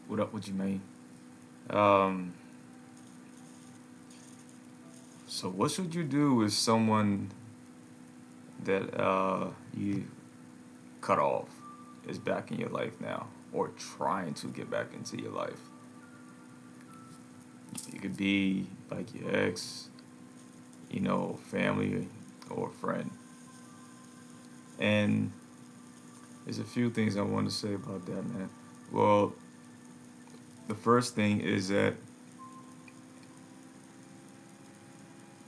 What up? What you mean? Um, so what should you do with someone that you cut off is back in your life now, or trying to get back into your life? It could be like your ex, family, or friend. And there's a few things I want to say about that, man. Well, the first thing is that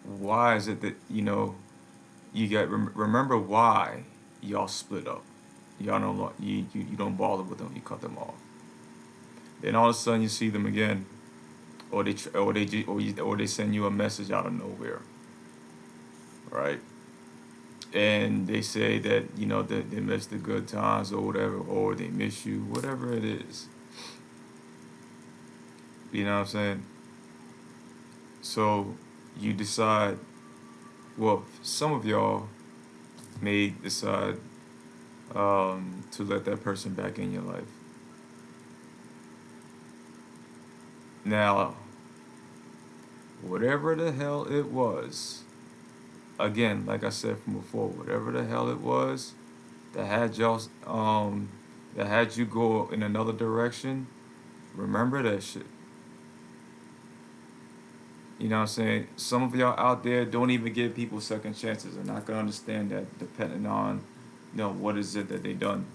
why is it that you got remember why y'all split up? Y'all don't you don't bother with them. You cut them off. Then all of a sudden you see them again, or they send you a message out of nowhere, right? And they say that that they miss the good times or whatever, or they miss you, whatever it is. You know what I'm saying? So you decide. Well, some of y'all may decide to let that person back in your life. Now, whatever the hell it was, again, like I said from before, whatever the hell it was that had y'all that had you go in another direction, remember that shit. You know what I'm saying? Some of y'all out there don't even give people second chances. They're not gonna understand that depending on, what is it that they done.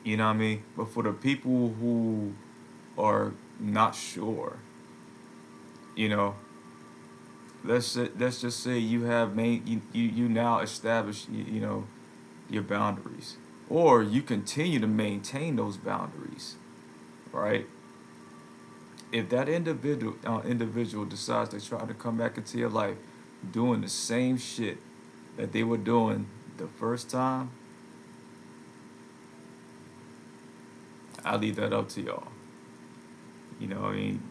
You know what I mean? But for the people who are not sure, you know, let's just say you have you now established your boundaries, or you continue to maintain those boundaries, right? If that individual decides to try to come back into your life doing the same shit that they were doing the first time, I leave that up to y'all. I mean,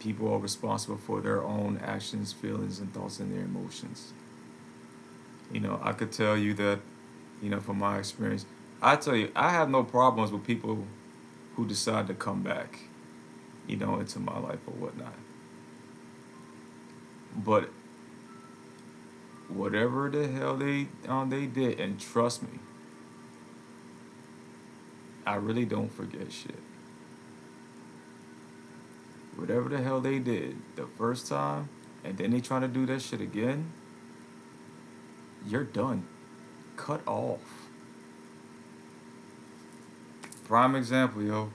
people are responsible for their own actions, feelings, and thoughts and their emotions. I could tell you that, from my experience, I tell you, I have no problems with people who decide to come back, into my life or whatnot. But whatever the hell they did, and trust me, I really don't forget shit. Whatever the hell they did the first time, and then they trying to do that shit again, you're done. Cut off. Prime example, yo.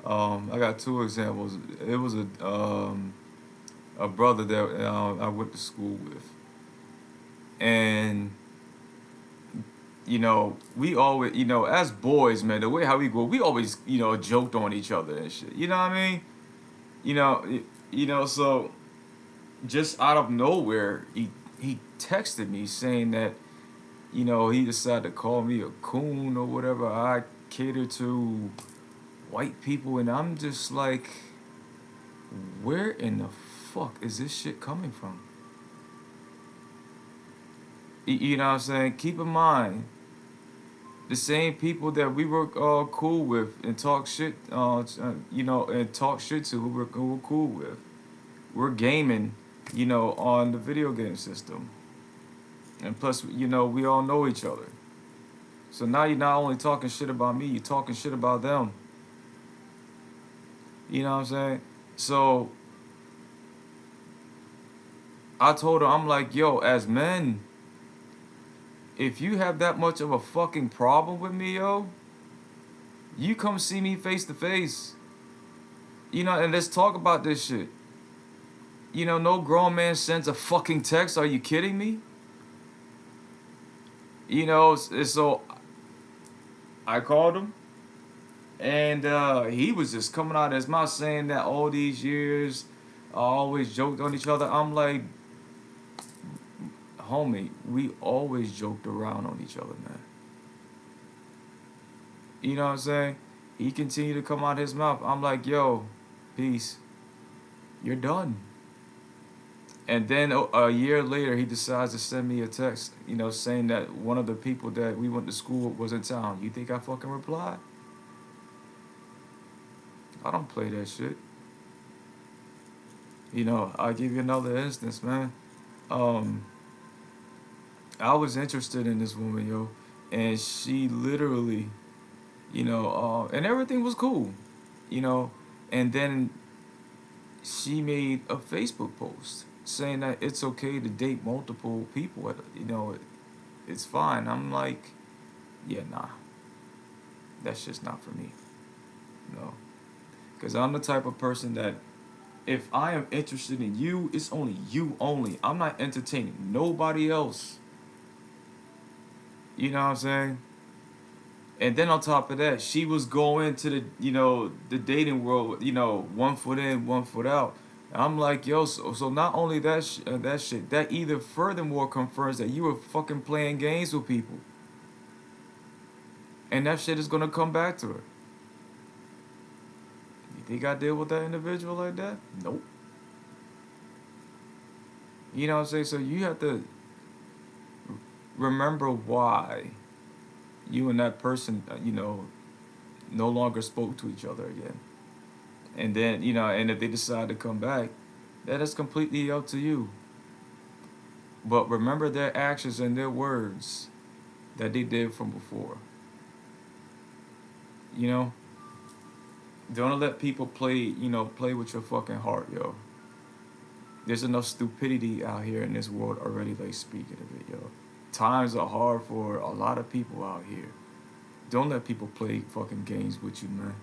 I got two examples. It was a brother that I went to school with, and we always, as boys, man, the way how we go, we always, joked on each other and shit. You know what I mean? You know, so just out of nowhere, he texted me saying that, he decided to call me a coon or whatever. I cater to white people, and I'm just like, where in the fuck is this shit coming from? You know what I'm saying? Keep in mind, the same people that we were cool with and talk shit, and talk shit to, who were cool with, we're gaming, on the video game system. And plus, we all know each other. So now you're not only talking shit about me, you're talking shit about them. You know what I'm saying? So I told her, I'm like, yo, as men, if you have that much of a fucking problem with me, yo, you come see me face to face. And let's talk about this shit. No grown man sends a fucking text. Are you kidding me? So I called him, and he was just coming out of his mouth saying that all these years I always joked on each other. I'm like, homie, we always joked around on each other, man. You know what I'm saying? He continued to come out his mouth. I'm like, yo, peace. You're done. And then a year later, he decides to send me a text, saying that one of the people that we went to school with was in town. You think I fucking replied? I don't play that shit. You know, I'll give you another instance, man. Um, I was interested in this woman, yo, and she literally, and everything was cool, you know, and then she made a Facebook post saying that it's okay to date multiple people. It's fine. I'm like, yeah, nah, that's just not for me. No, because I'm the type of person that if I am interested in you, it's only you only. I'm not entertaining nobody else. You know what I'm saying? And then on top of that, she was going to the dating world, one foot in, one foot out. And I'm like, yo, so not only that shit, that either furthermore confirms that you were fucking playing games with people, and that shit is gonna come back to her. You think I deal with that individual like that? Nope. You know what I'm saying? So you have to remember why you and that person, no longer spoke to each other again. And then, and if they decide to come back, that is completely up to you. But remember their actions and their words that they did from before. You know? Don't let people play with your fucking heart, yo. There's enough stupidity out here in this world already, like speaking of it, yo. Times are hard for a lot of people out here. Don't let people play fucking games with you, man.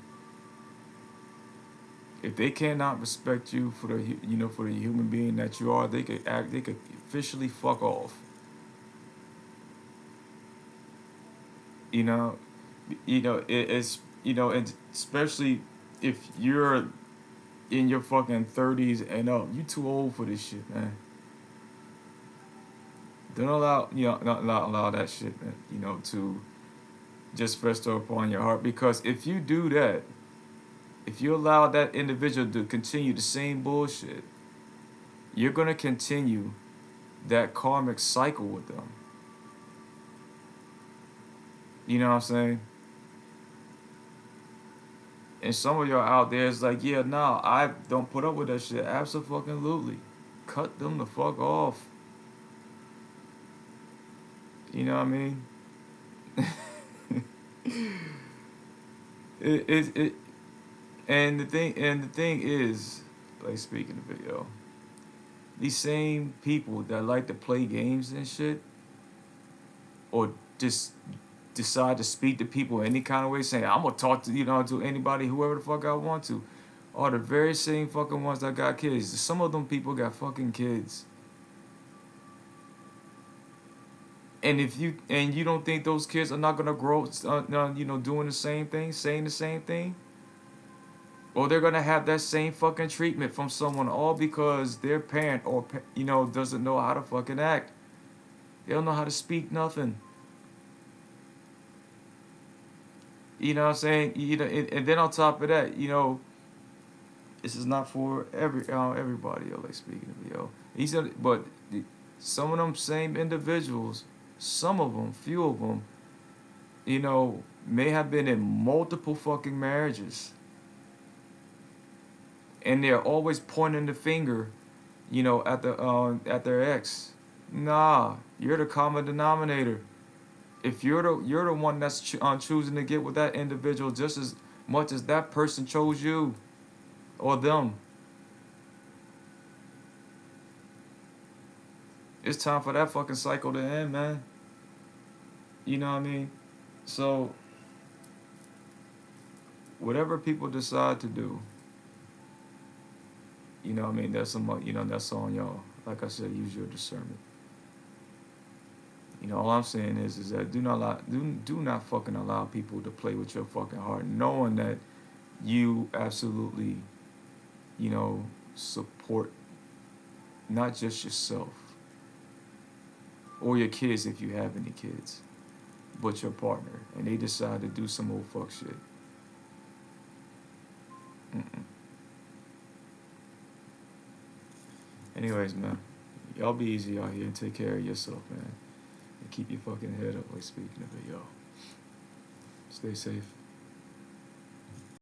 If they cannot respect you for the human being that you are, they could officially fuck off. You know, it's and especially if you're in your fucking 30s and up, you too old for this shit, man. Don't allow that shit, man, to just fester upon your heart, because if you do that, if you allow that individual to continue the same bullshit, you're gonna continue that karmic cycle with them. You know what I'm saying? And some of y'all out there is like, yeah, nah, I don't put up with that shit. Absolutely. Cut them the fuck off. You know what I mean? it and the thing is, like speaking of video, these same people that like to play games and shit, or just decide to speak to people any kind of way, saying I'm gonna talk to anybody, whoever the fuck I want to, are the very same fucking ones that got kids. Some of them people got fucking kids. And if you don't think those kids are not gonna grow, doing the same thing, saying the same thing, or they're gonna have that same fucking treatment from someone, all because their parent or doesn't know how to fucking act. They don't know how to speak nothing. You know what I'm saying? And then on top of that, this is not for everybody. Yo, like speaking of but some of them same individuals, some of them, few of them, may have been in multiple fucking marriages, and they're always pointing the finger, at their ex. Nah, you're the common denominator. If you're the one that's choosing to get with that individual just as much as that person chose you or them, it's time for that fucking cycle to end, man. You know what I mean? So whatever people decide to do, what I mean, that's on y'all. Like I said, use your discernment. All I'm saying is that do not fucking allow people to play with your fucking heart, knowing that you absolutely, support not just yourself or your kids if you have any kids, but your partner, and they decide to do some old fuck shit. Mm-mm. Anyways, man, y'all be easy out here and take care of yourself, man. And keep your fucking head up, like speaking of it, y'all. Stay safe.